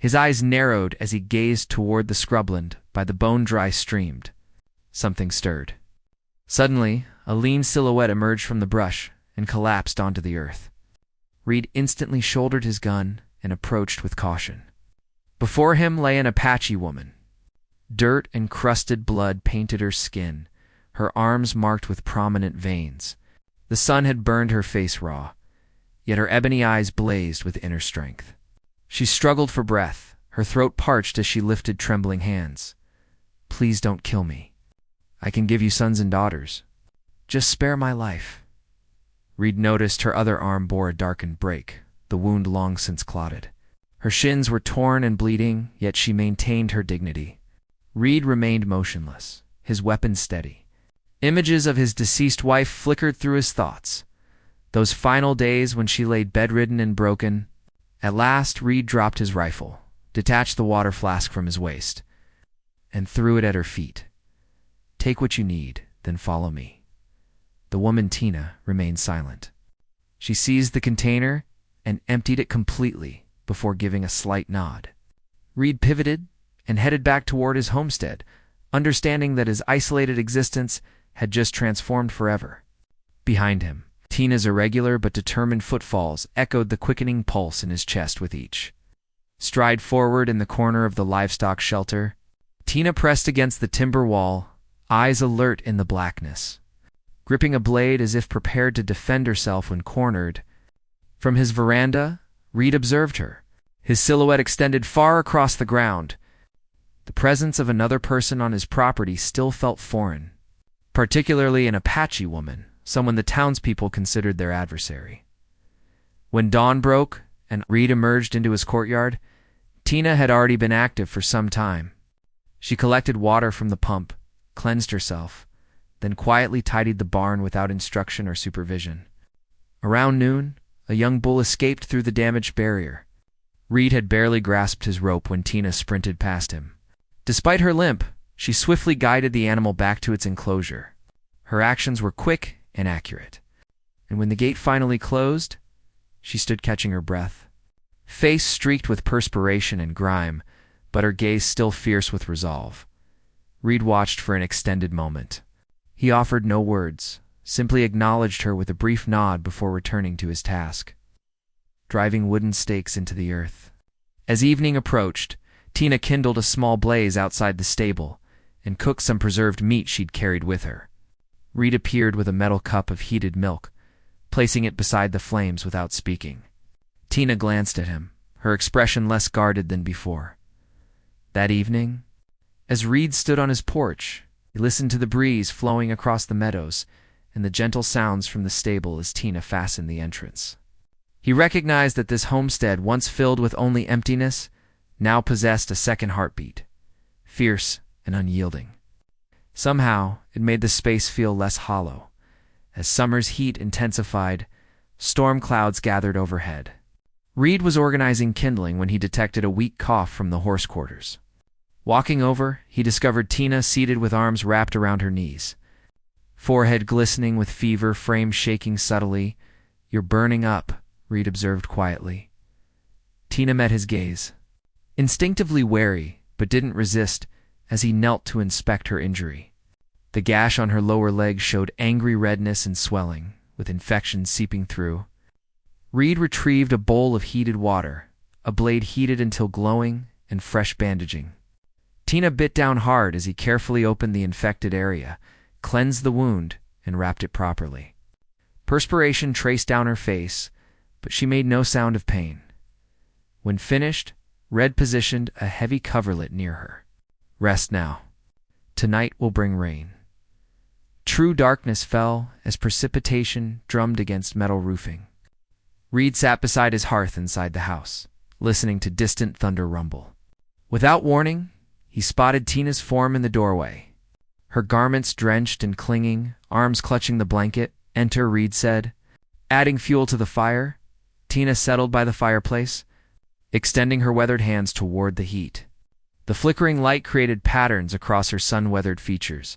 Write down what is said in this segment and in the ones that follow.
His eyes narrowed as he gazed toward the scrubland by the bone-dry stream. Something stirred. Suddenly, a lean silhouette emerged from the brush and collapsed onto the earth. Reed instantly shouldered his gun and approached with caution. Before him lay an Apache woman. Dirt and crusted blood painted her skin, her arms marked with prominent veins. The sun had burned her face raw, yet her ebony eyes blazed with inner strength. She struggled for breath, her throat parched as she lifted trembling hands. "Please don't kill me. I can give you sons and daughters. Just spare my life." Reed noticed her other arm bore a darkened break, the wound long since clotted. Her shins were torn and bleeding, yet she maintained her dignity. Reed remained motionless, his weapon steady. Images of his deceased wife flickered through his thoughts. Those final days when she lay bedridden and broken. At last, Reed dropped his rifle, detached the water flask from his waist, and threw it at her feet. "Take what you need, then follow me." The woman Tina remained silent. She seized the container and emptied it completely before giving a slight nod. Reed pivoted and headed back toward his homestead, understanding that his isolated existence had just transformed forever. Behind him, Tina's irregular but determined footfalls echoed the quickening pulse in his chest with each stride forward. In the corner of the livestock shelter, Tina pressed against the timber wall, eyes alert in the blackness, gripping a blade as if prepared to defend herself when cornered. From his veranda, Reed observed her, his silhouette extended far across the ground. The presence of another person on his property still felt foreign, particularly an Apache woman, someone the townspeople considered their adversary. When dawn broke and Reed emerged into his courtyard, Tina had already been active for some time. She collected water from the pump, cleansed herself, then quietly tidied the barn without instruction or supervision. Around noon, a young bull escaped through the damaged barrier. Reed had barely grasped his rope when Tina sprinted past him. Despite her limp, she swiftly guided the animal back to its enclosure. Her actions were quick and accurate, and when the gate finally closed, she stood catching her breath, face streaked with perspiration and grime, but her gaze still fierce with resolve. Reed watched for an extended moment. He offered no words, simply acknowledged her with a brief nod before returning to his task, driving wooden stakes into the earth. As evening approached, Tina kindled a small blaze outside the stable and cooked some preserved meat she'd carried with her. Reed appeared with a metal cup of heated milk, placing it beside the flames without speaking. Tina glanced at him, her expression less guarded than before. That evening, as Reed stood on his porch, he listened to the breeze flowing across the meadows and the gentle sounds from the stable as Tina fastened the entrance. He recognized that this homestead, once filled with only emptiness, now possessed a second heartbeat, fierce and unyielding. Somehow, it made the space feel less hollow. As summer's heat intensified, storm clouds gathered overhead. Reed was organizing kindling when he detected a weak cough from the horse quarters. Walking over, he discovered Tina seated with arms wrapped around her knees, forehead glistening with fever, frame shaking subtly. "You're burning up," Reed observed quietly. Tina met his gaze, instinctively wary, but didn't resist as he knelt to inspect her injury. The gash on her lower leg showed angry redness and swelling, with infection seeping through. Reed retrieved a bowl of heated water, a blade heated until glowing, and fresh bandaging. Tina bit down hard as he carefully opened the infected area, cleansed the wound, and wrapped it properly. Perspiration traced down her face, but she made no sound of pain. When finished, Red positioned a heavy coverlet near her. "Rest now. Tonight will bring rain." True darkness fell as precipitation drummed against metal roofing. Reed sat beside his hearth inside the house, listening to distant thunder rumble. Without warning, he spotted Tina's form in the doorway. Her garments drenched and clinging, arms clutching the blanket. "Enter," Reed said. Adding fuel to the fire, Tina settled by the fireplace, extending her weathered hands toward the heat. The flickering light created patterns across her sun-weathered features,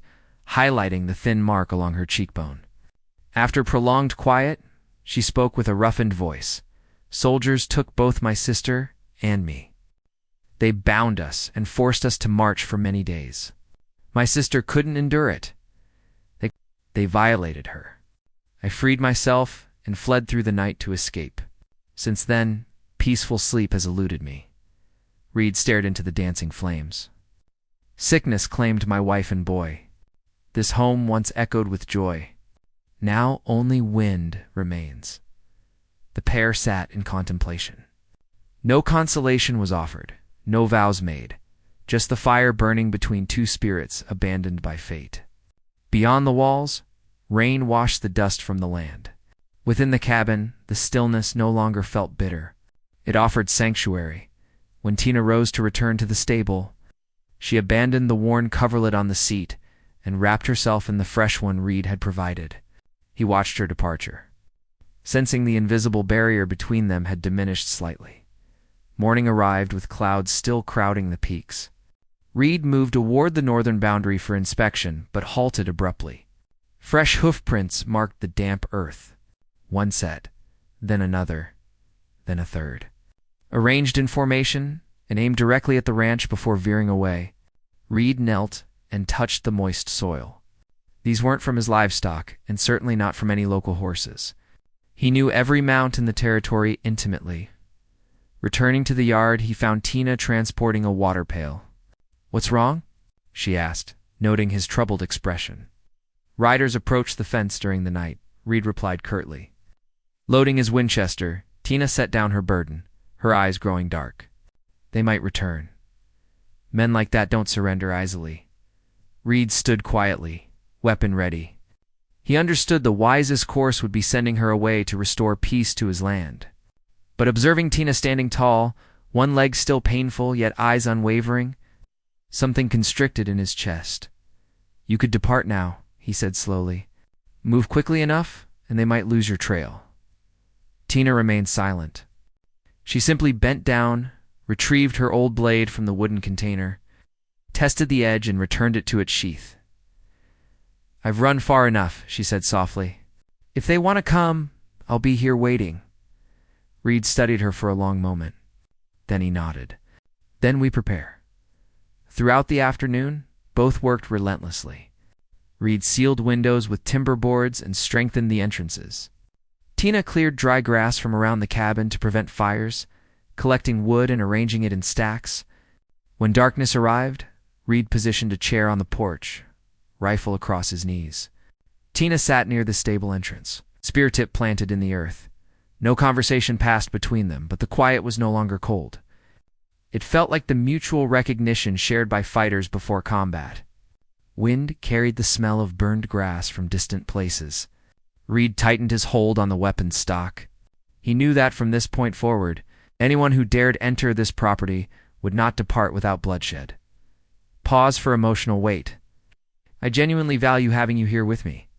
highlighting the thin mark along her cheekbone. After prolonged quiet, she spoke with a roughened voice. "Soldiers took both my sister and me. They bound us and forced us to march for many days. My sister couldn't endure it. They violated her. I freed myself and fled through the night to escape. Since then, peaceful sleep has eluded me. Reed stared into the dancing flames. Sickness claimed my wife and boy. This home once echoed with joy. Now only wind remains. The pair sat in contemplation. No consolation was offered, no vows made, just the fire burning between two spirits abandoned by fate. Beyond the walls, rain washed the dust from the land. Within the cabin, the stillness no longer felt bitter. It offered sanctuary. When Tina rose to return to the stable, she abandoned the worn coverlet on the seat and wrapped herself in the fresh one Reed had provided. He watched her departure, sensing the invisible barrier between them had diminished slightly. Morning arrived with clouds still crowding the peaks. Reed moved toward the northern boundary for inspection, but halted abruptly. Fresh hoofprints marked the damp earth. One set, then another, then a third. Arranged in formation and aimed directly at the ranch before veering away, Reed knelt and touched the moist soil. These weren't from his livestock, and certainly not from any local horses. He knew every mount in the territory intimately. Returning to the yard, he found Tina transporting a water pail. "What's wrong?" she asked, noting his troubled expression. "Riders approached the fence during the night," Reed replied curtly. Loading his Winchester, Tina set down her burden, her eyes growing dark. "They might return. Men like that don't surrender easily." Reed stood quietly, weapon ready. He understood the wisest course would be sending her away to restore peace to his land. But observing Tina standing tall, one leg still painful yet eyes unwavering, something constricted in his chest. "You could depart now," he said slowly. "Move quickly enough, and they might lose your trail." Tina remained silent. She simply bent down, retrieved her old blade from the wooden container, tested the edge, and returned it to its sheath. "I've run far enough," she said softly. "If they want to come, I'll be here waiting." Reed studied her for a long moment. Then he nodded. "Then we prepare." Throughout the afternoon, both worked relentlessly. Reed sealed windows with timber boards and strengthened the entrances. Tina cleared dry grass from around the cabin to prevent fires, collecting wood and arranging it in stacks. When darkness arrived, Reed positioned a chair on the porch, rifle across his knees. Tina sat near the stable entrance, spear tip planted in the earth. No conversation passed between them, but the quiet was no longer cold. It felt like the mutual recognition shared by fighters before combat. Wind carried the smell of burned grass from distant places. Reed tightened his hold on the weapon's stock. He knew that from this point forward, anyone who dared enter this property would not depart without bloodshed. Pause for emotional weight. "I genuinely value having you here with me.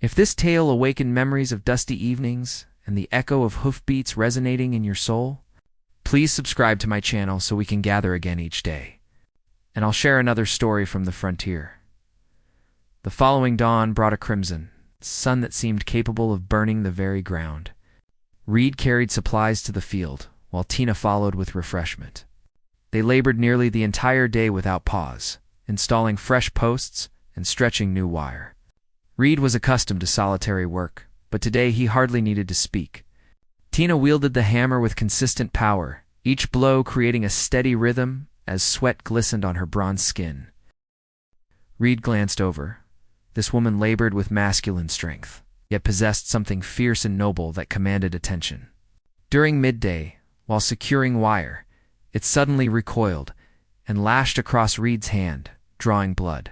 If this tale awakened memories of dusty evenings and the echo of hoofbeats resonating in your soul, please subscribe to my channel so we can gather again each day. And I'll share another story from the frontier." The following dawn brought a crimson sun that seemed capable of burning the very ground. Reed carried supplies to the field, while Tina followed with refreshment. They labored nearly the entire day without pause, installing fresh posts and stretching new wire. Reed was accustomed to solitary work, but today he hardly needed to speak. Tina wielded the hammer with consistent power, each blow creating a steady rhythm as sweat glistened on her bronze skin. Reed glanced over. This woman labored with masculine strength, yet possessed something fierce and noble that commanded attention. During midday, while securing wire, it suddenly recoiled and lashed across Reed's hand, drawing blood.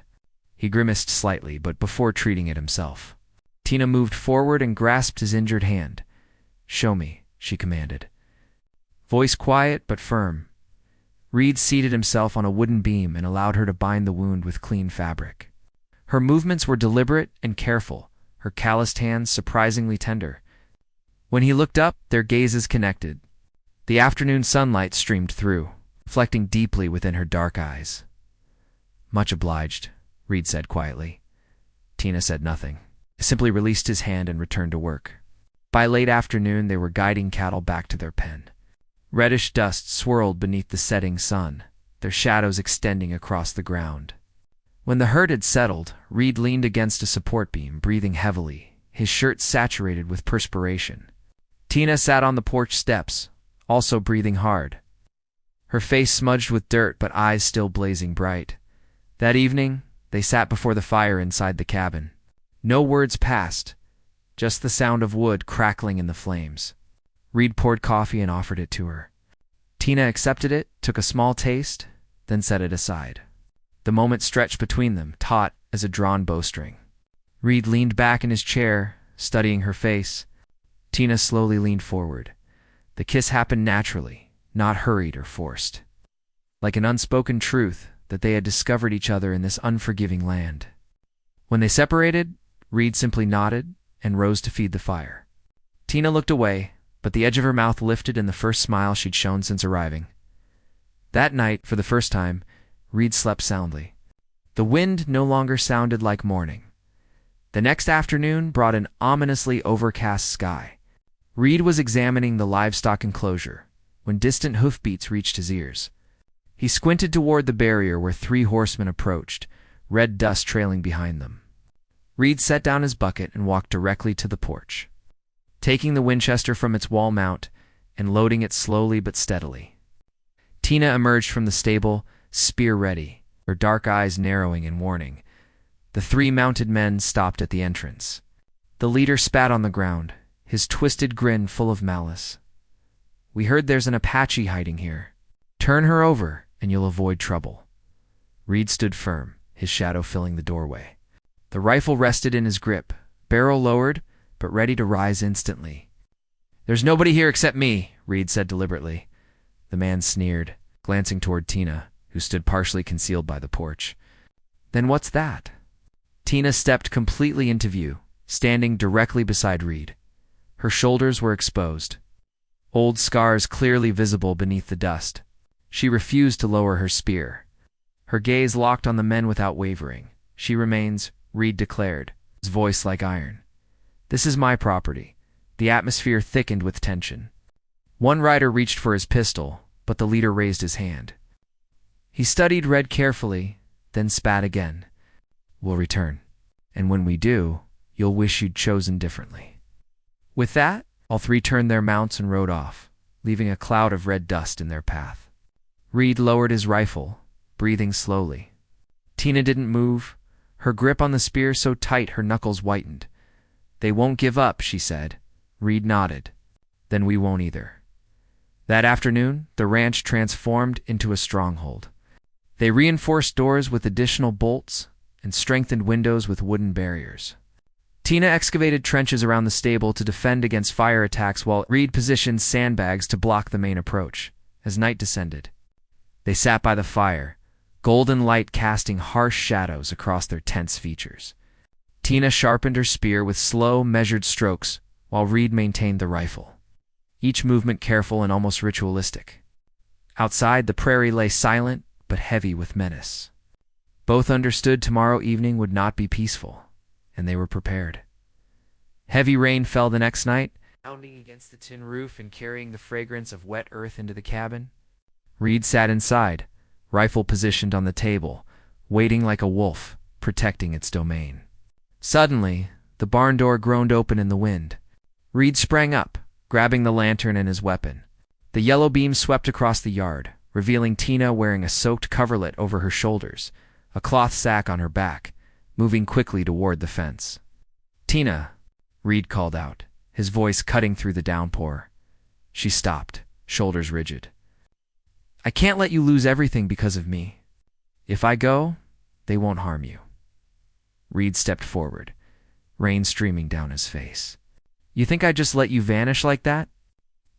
He grimaced slightly, but before treating it himself. Tina moved forward and grasped his injured hand. "Show me," she commanded. Voice quiet but firm. Reed seated himself on a wooden beam and allowed her to bind the wound with clean fabric. Her movements were deliberate and careful, her calloused hands surprisingly tender. When he looked up, their gazes connected. The afternoon sunlight streamed through, reflecting deeply within her dark eyes. "Much obliged," Reed said quietly. Tina said nothing. He simply released his hand and returned to work. By late afternoon, they were guiding cattle back to their pen. Reddish dust swirled beneath the setting sun, their shadows extending across the ground. When the herd had settled, Reed leaned against a support beam, breathing heavily, his shirt saturated with perspiration. Tina sat on the porch steps, also breathing hard, her face smudged with dirt but eyes still blazing bright. That evening, they sat before the fire inside the cabin. No words passed, just the sound of wood crackling in the flames. Reed poured coffee and offered it to her. Tina accepted it, took a small taste, then set it aside. The moment stretched between them, taut as a drawn bowstring. Reed leaned back in his chair, studying her face. Tina slowly leaned forward. The kiss happened naturally, not hurried or forced. Like an unspoken truth that they had discovered each other in this unforgiving land. When they separated, Reed simply nodded and rose to feed the fire. Tina looked away, but the edge of her mouth lifted in the first smile she'd shown since arriving. That night, for the first time, Reed slept soundly. The wind no longer sounded like morning. The next afternoon brought an ominously overcast sky. Reed was examining the livestock enclosure when distant hoofbeats reached his ears. He squinted toward the barrier where 3 horsemen approached, red dust trailing behind them. Reed set down his bucket and walked directly to the porch, taking the Winchester from its wall mount and loading it slowly but steadily. Tina emerged from the stable, spear ready, her dark eyes narrowing in warning. The 3 mounted men stopped at the entrance. The leader spat on the ground, his twisted grin full of malice. "We heard there's an Apache hiding here. Turn her over, and you'll avoid trouble." Reed stood firm, his shadow filling the doorway. The rifle rested in his grip, barrel lowered, but ready to rise instantly. "There's nobody here except me," Reed said deliberately. The man sneered, glancing toward Tina, who stood partially concealed by the porch. "Then what's that?" Tina stepped completely into view, standing directly beside Reed. Her shoulders were exposed, old scars clearly visible beneath the dust. She refused to lower her spear. Her gaze locked on the men without wavering. "She remains," Reed declared, his voice like iron. "This is my property." The atmosphere thickened with tension. One rider reached for his pistol, but the leader raised his hand. He studied Red carefully, then spat again. "We'll return. And when we do, you'll wish you'd chosen differently." With that, all 3 turned their mounts and rode off, leaving a cloud of red dust in their path. Reed lowered his rifle, breathing slowly. Tina didn't move, her grip on the spear so tight her knuckles whitened. "They won't give up," she said. Reed nodded. "Then we won't either." That afternoon, the ranch transformed into a stronghold. They reinforced doors with additional bolts and strengthened windows with wooden barriers. Tina excavated trenches around the stable to defend against fire attacks while Reed positioned sandbags to block the main approach. As night descended, they sat by the fire, golden light casting harsh shadows across their tense features. Tina sharpened her spear with slow, measured strokes, while Reed maintained the rifle, each movement careful and almost ritualistic. Outside, the prairie lay silent but heavy with menace. Both understood tomorrow evening would not be peaceful, and they were prepared. Heavy rain fell the next night, pounding against the tin roof and carrying the fragrance of wet earth into the cabin. Reed sat inside, rifle positioned on the table, waiting like a wolf, protecting its domain. Suddenly, the barn door groaned open in the wind. Reed sprang up, grabbing the lantern and his weapon. The yellow beam swept across the yard, revealing Tina wearing a soaked coverlet over her shoulders, a cloth sack on her back, moving quickly toward the fence. "Tina," Reed called out, his voice cutting through the downpour. She stopped, shoulders rigid. "I can't let you lose everything because of me. If I go, they won't harm you." Reed stepped forward, rain streaming down his face. "You think I'd just let you vanish like that?"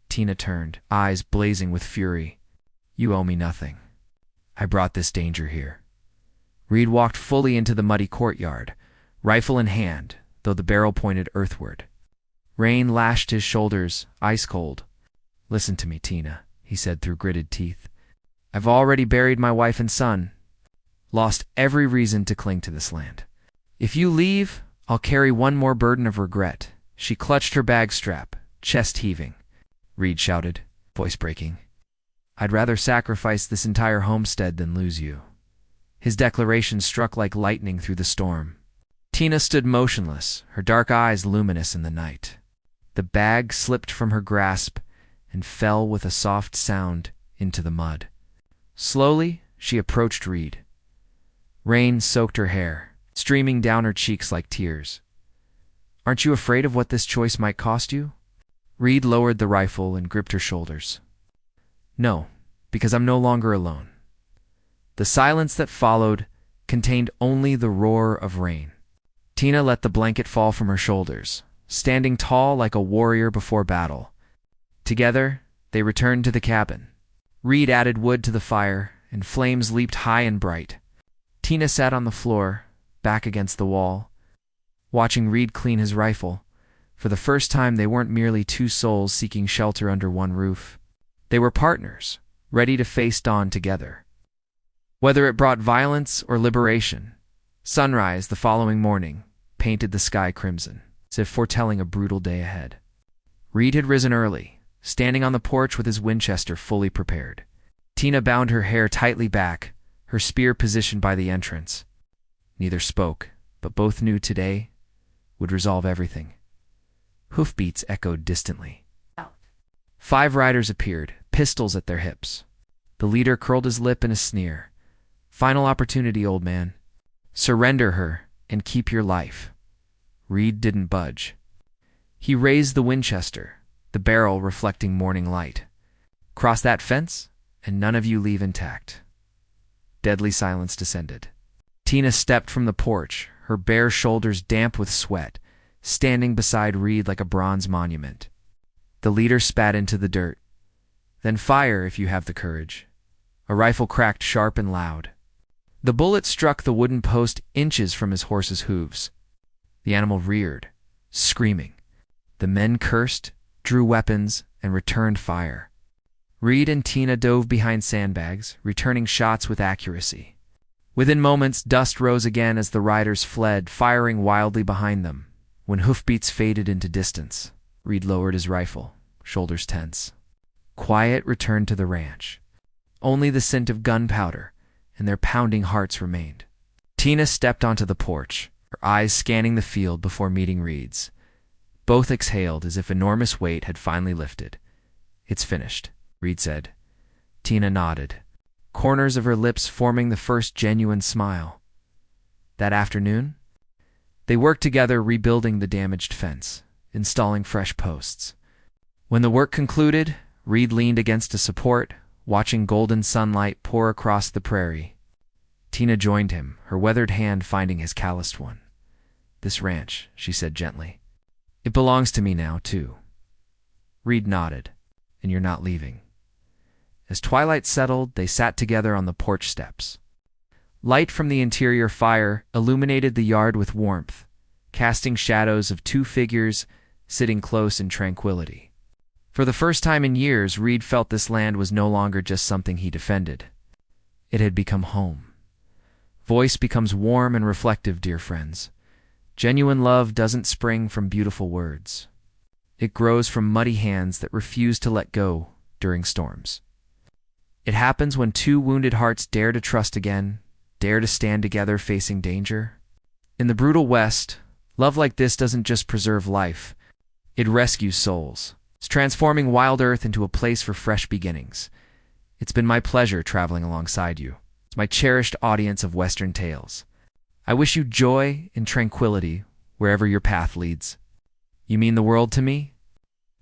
Tina turned, eyes blazing with fury. "You owe me nothing. I brought this danger here." Reed walked fully into the muddy courtyard, rifle in hand, though the barrel pointed earthward. Rain lashed his shoulders, ice cold. "Listen to me, Tina," he said through gritted teeth. "I've already buried my wife and son, lost every reason to cling to this land. If you leave, I'll carry one more burden of regret." She clutched her bag strap, chest heaving. Reed shouted, voice breaking. I'd rather sacrifice this entire homestead than lose you. His declaration struck like lightning through the storm. Tina stood motionless, her dark eyes luminous in the night. The bag slipped from her grasp and fell with a soft sound into the mud. Slowly, she approached Reed. Rain soaked her hair, streaming down her cheeks like tears. Aren't you afraid of what this choice might cost you? Reed lowered the rifle and gripped her shoulders. No, because I'm no longer alone. The silence that followed contained only the roar of rain. Tina let the blanket fall from her shoulders, standing tall like a warrior before battle. Together, they returned to the cabin. Reed added wood to the fire, and flames leaped high and bright. Tina sat on the floor, back against the wall, watching Reed clean his rifle. For the first time, they weren't merely two souls seeking shelter under one roof. They were partners, ready to face dawn together. Whether it brought violence or liberation, sunrise the following morning painted the sky crimson, as if foretelling a brutal day ahead. Reed had risen early, standing on the porch with his Winchester fully prepared. Tina bound her hair tightly back, her spear positioned by the entrance. Neither spoke, but both knew today would resolve everything. Hoofbeats echoed distantly. 5 riders appeared, pistols at their hips. The leader curled his lip in a sneer. Final opportunity, old man. Surrender her and keep your life. Reed didn't budge. He raised the Winchester, the barrel reflecting morning light. Cross that fence, and none of you leave intact. Deadly silence descended. Tina stepped from the porch, her bare shoulders damp with sweat, standing beside Reed like a bronze monument. The leader spat into the dirt. Then fire if you have the courage. A rifle cracked sharp and loud. The bullet struck the wooden post inches from his horse's hooves. The animal reared, screaming. The men cursed, drew weapons, and returned fire. Reed and Tina dove behind sandbags, returning shots with accuracy. Within moments, dust rose again as the riders fled, firing wildly behind them. When hoofbeats faded into distance, Reed lowered his rifle, shoulders tense. Quiet returned to the ranch. Only the scent of gunpowder and their pounding hearts remained. Tina stepped onto the porch, her eyes scanning the field before meeting Reed's. Both exhaled as if enormous weight had finally lifted. It's finished, Reed said. Tina nodded, corners of her lips forming the first genuine smile. That afternoon, they worked together rebuilding the damaged fence, installing fresh posts. When the work concluded, Reed leaned against a support, watching golden sunlight pour across the prairie. Tina joined him, her weathered hand finding his calloused one. This ranch, she said gently. It belongs to me now, too. Reed nodded. And you're not leaving. As twilight settled, they sat together on the porch steps. Light from the interior fire illuminated the yard with warmth, casting shadows of 2 figures sitting close in tranquility. For the first time in years, Reed felt this land was no longer just something he defended. It had become home. Voice becomes warm and reflective, dear friends. Genuine love doesn't spring from beautiful words. It grows from muddy hands that refuse to let go during storms. It happens when 2 wounded hearts dare to trust again, dare to stand together facing danger. In the brutal West, love like this doesn't just preserve life, it rescues souls. It's transforming wild earth into a place for fresh beginnings. It's been my pleasure traveling alongside you. It's my cherished audience of Western tales. I wish you joy and tranquility wherever your path leads. You mean the world to me?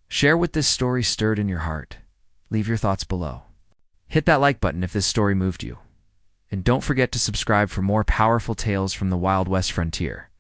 Share what this story stirred in your heart. Leave your thoughts below. Hit that like button if this story moved you. And don't forget to subscribe for more powerful tales from the Wild West frontier.